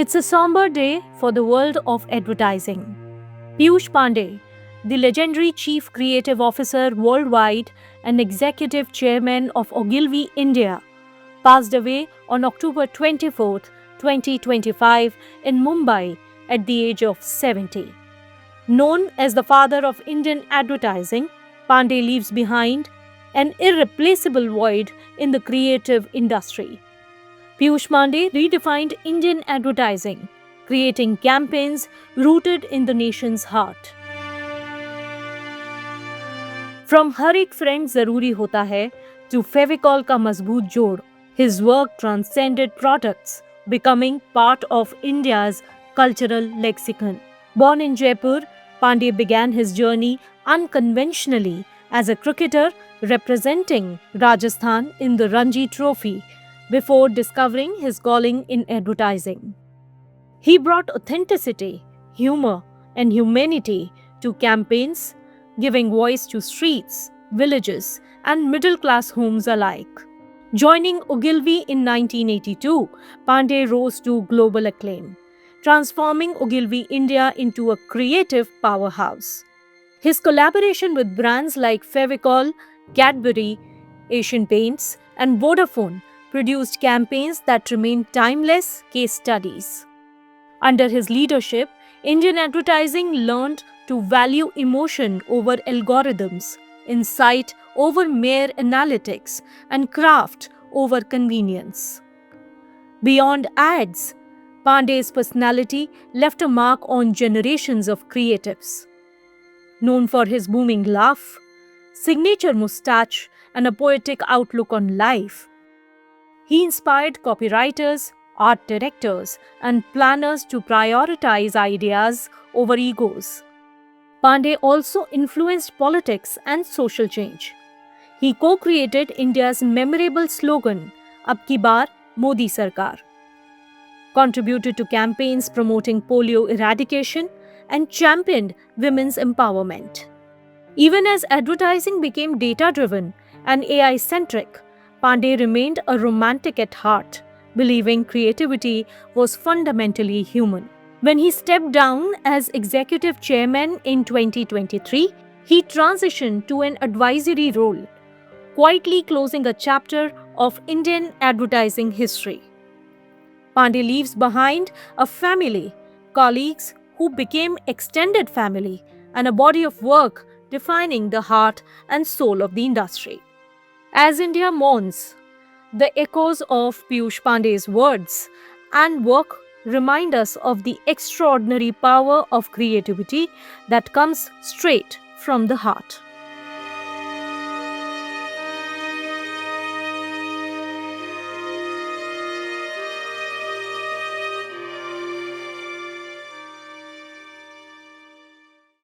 It's a somber day for the world of advertising. Piyush Pandey, the legendary Chief Creative Officer worldwide and Executive Chairman of Ogilvy India, passed away on October 24, 2025, in Mumbai at the age of 70. Known as the father of Indian advertising, Pandey leaves behind an irreplaceable void in the creative industry. Piyush Pandey redefined Indian advertising, creating campaigns rooted in the nation's heart. From हर एक friend जरूरी होता है to Fevicol का मजबूत जोड़, his work transcended products, becoming part of India's cultural lexicon. Born in Jaipur, Pandey began his journey unconventionally as a cricketer representing Rajasthan in the Ranji Trophy before discovering his calling in advertising. He brought authenticity, humor, and humanity to campaigns, giving voice to streets, villages, and middle class homes alike. Joining Ogilvy in 1982, Pandey rose to global acclaim, transforming Ogilvy India into a creative powerhouse. His collaboration with brands like Fevicol, Cadbury, Asian Paints, and Vodafone produced campaigns that remain timeless case studies. Under his leadership, Indian advertising learned to value emotion over algorithms, insight over mere analytics, and craft over convenience. Beyond ads, Pandey's personality left a mark on generations of creatives. Known for his booming laugh, signature moustache, and a poetic outlook on life, he inspired copywriters, art directors, and planners to prioritize ideas over egos. Pandey also influenced politics and social change. He co-created India's memorable slogan, "Ab ki baar Modi Sarkar," contributed to campaigns promoting polio eradication, and championed women's empowerment. Even as advertising became data-driven and AI-centric, Pandey remained a romantic at heart, believing creativity was fundamentally human. When he stepped down as executive chairman in 2023, he transitioned to an advisory role, quietly closing a chapter of Indian advertising history. Pandey leaves behind a family, colleagues who became extended family, and a body of work defining the heart and soul of the industry. As India mourns, the echoes of Piyush Pandey's words and work remind us of the extraordinary power of creativity that comes straight from the heart.